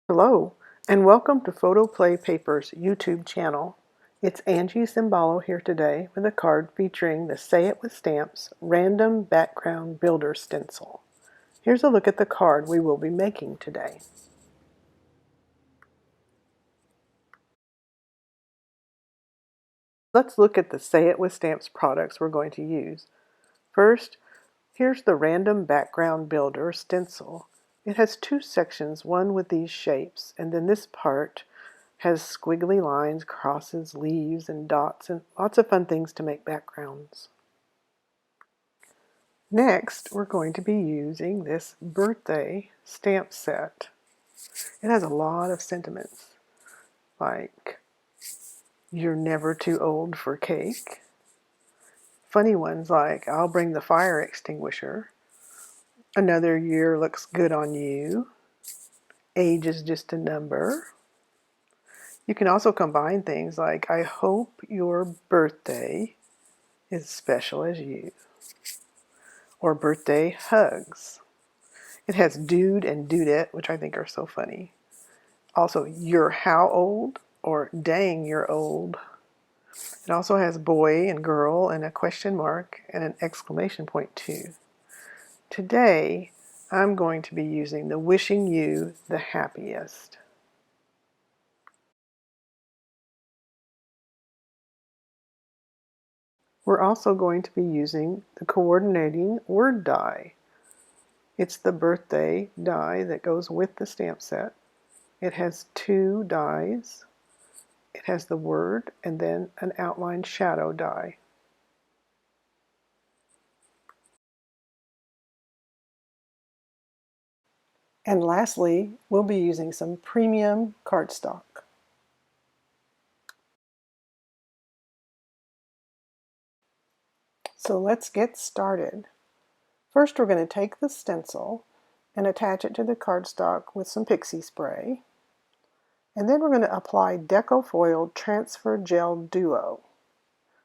Hello, and welcome to PHOTOPLAY Paper's YouTube channel. It's Angie Cimbalo here today with a card featuring the Say It With Stamps Random Background Builder Stencil. Here's a look at the card we will be making today. Let's look at the Say It With Stamps products we're going to use. First, here's the Random Background Builder Stencil. It has two sections, one with these shapes, and then this part has squiggly lines, crosses, leaves, and dots, and lots of fun things to make backgrounds. Next, we're going to be using this birthday stamp set. It has a lot of sentiments, like you're never too old for cake. Funny ones like I'll bring the fire extinguisher. Another year looks good on you. Age is just a number. You can also combine things like I hope your birthday is special as you, or birthday hugs. It has dude and dudette, which I think are so funny. Also, you're how old, or dang, you're old. It also has boy and girl and a question mark and an exclamation point too. Today, I'm going to be using the wishing you the happiest. We're also going to be using the coordinating word die. It's the birthday die that goes with the stamp set. It has two dies. It has the word and then an outline shadow die. And lastly, we'll be using some premium cardstock. So let's get started. First, we're going to take the stencil and attach it to the cardstock with some pixie spray. And then we're going to apply Deco Foil Transfer Gel Duo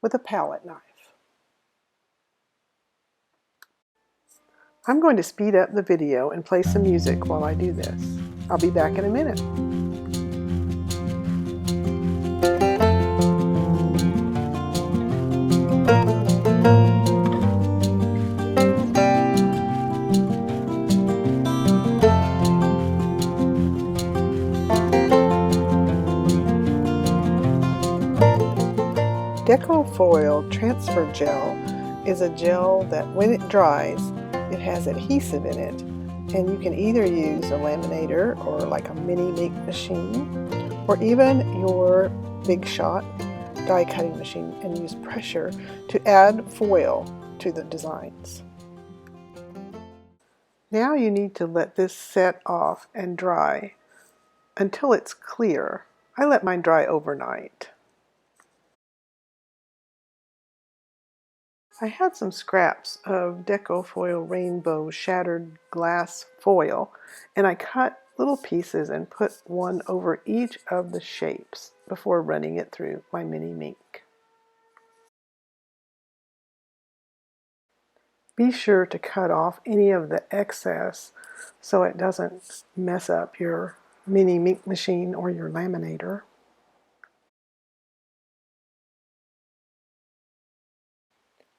with a palette knife. I'm going to speed up the video and play some music while I do this. I'll be back in a minute. Deco Foil Transfer Gel is a gel that when it dries, it has adhesive in it, and you can either use a laminator or like a mini ink machine, or even your Big Shot die cutting machine and use pressure to add foil to the designs. Now you need to let this set off and dry until it's clear. I let mine dry overnight. I had some scraps of Deco Foil Rainbow Shattered Glass Foil, and I cut little pieces and put one over each of the shapes before running it through my mini ink. Be sure to cut off any of the excess so it doesn't mess up your mini ink machine or your laminator.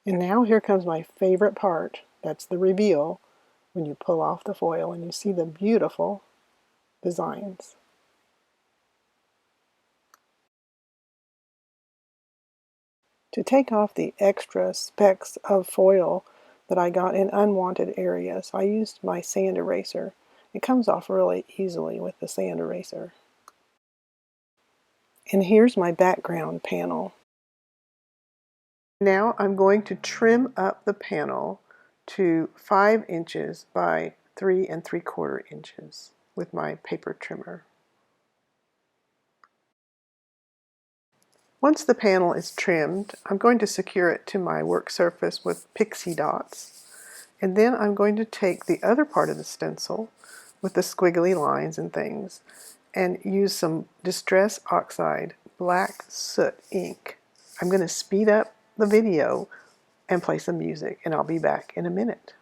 And now here comes my favorite part. That's the reveal, when you pull off the foil and you see the beautiful designs. To take off the extra specks of foil that I got in unwanted areas, I used my sand eraser. It comes off really easily with the sand eraser. And here's my background panel. Now I'm going to trim up the panel to 5 inches by 3 3/4 inches with my paper trimmer. Once the panel is trimmed, I'm going to secure it to my work surface with pixie dots, and then I'm going to take the other part of the stencil with the squiggly lines and things and use some Distress Oxide Black Soot ink I'm going to speed up the video and play some music, and I'll be back in a minute.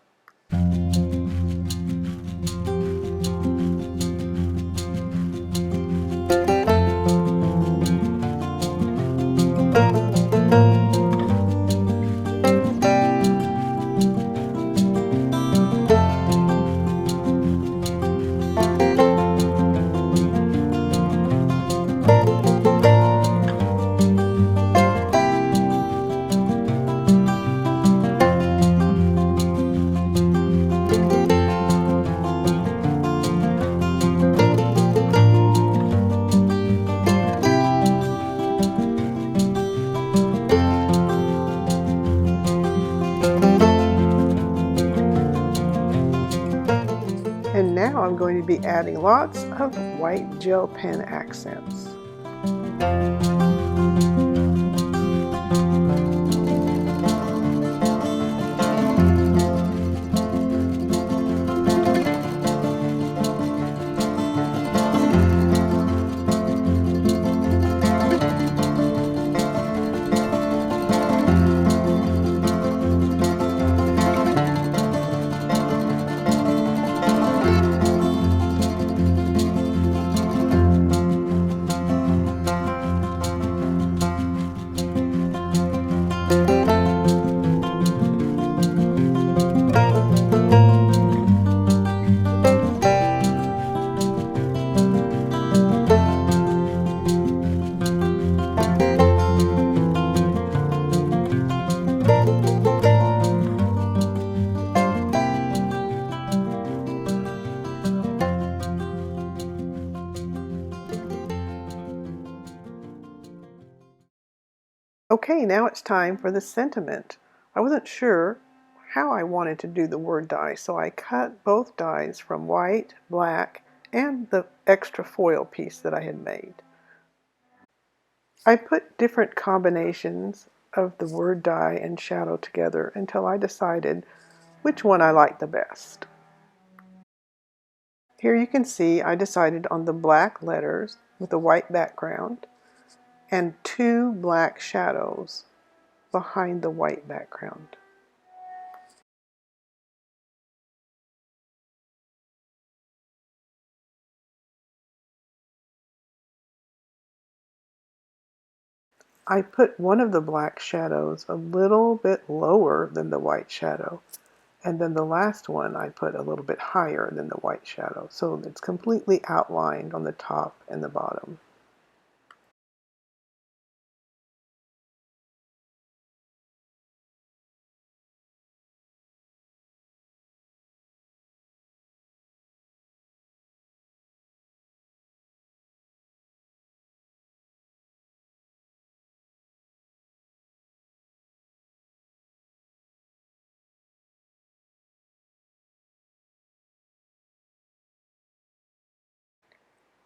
And now I'm going to be adding lots of white gel pen accents. Okay, now it's time for the sentiment. I wasn't sure how I wanted to do the word die, so I cut both dies from white, black, and the extra foil piece that I had made. I put different combinations of the word die and shadow together until I decided which one I liked the best. Here you can see I decided on the black letters with a white background and 2 black shadows behind the white background. I put one of the black shadows a little bit lower than the white shadow, and then the last one I put a little bit higher than the white shadow, so it's completely outlined on the top and the bottom.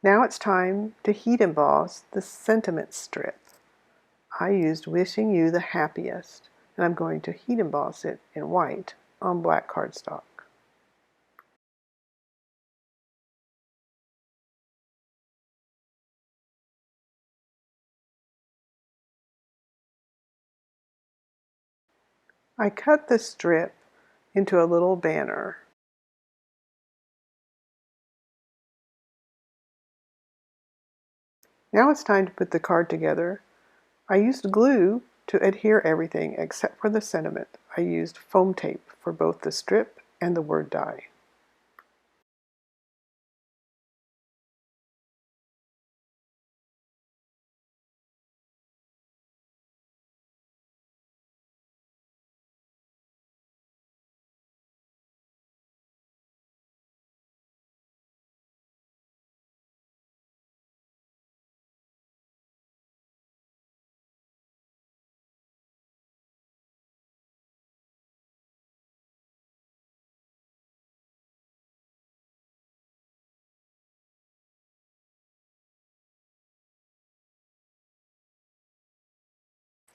Now it's time to heat emboss the sentiment strip. I used Wishing You the Happiest, and I'm going to heat emboss it in white on black cardstock. I cut the strip into a little banner. Now it's time to put the card together. I used glue to adhere everything except for the sentiment. I used foam tape for both the strip and the word die.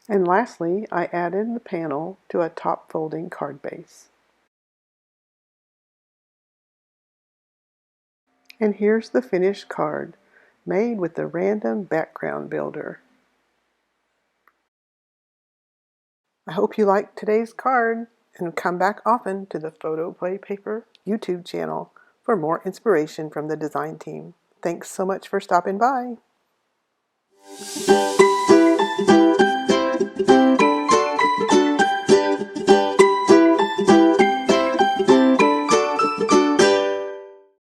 And lastly, I added the panel to a top folding card base. And here's the finished card, made with the random background builder. I hope you liked today's card and come back often to the PHOTOPLAY Paper YouTube channel for more inspiration from the design team. Thanks so much for stopping by.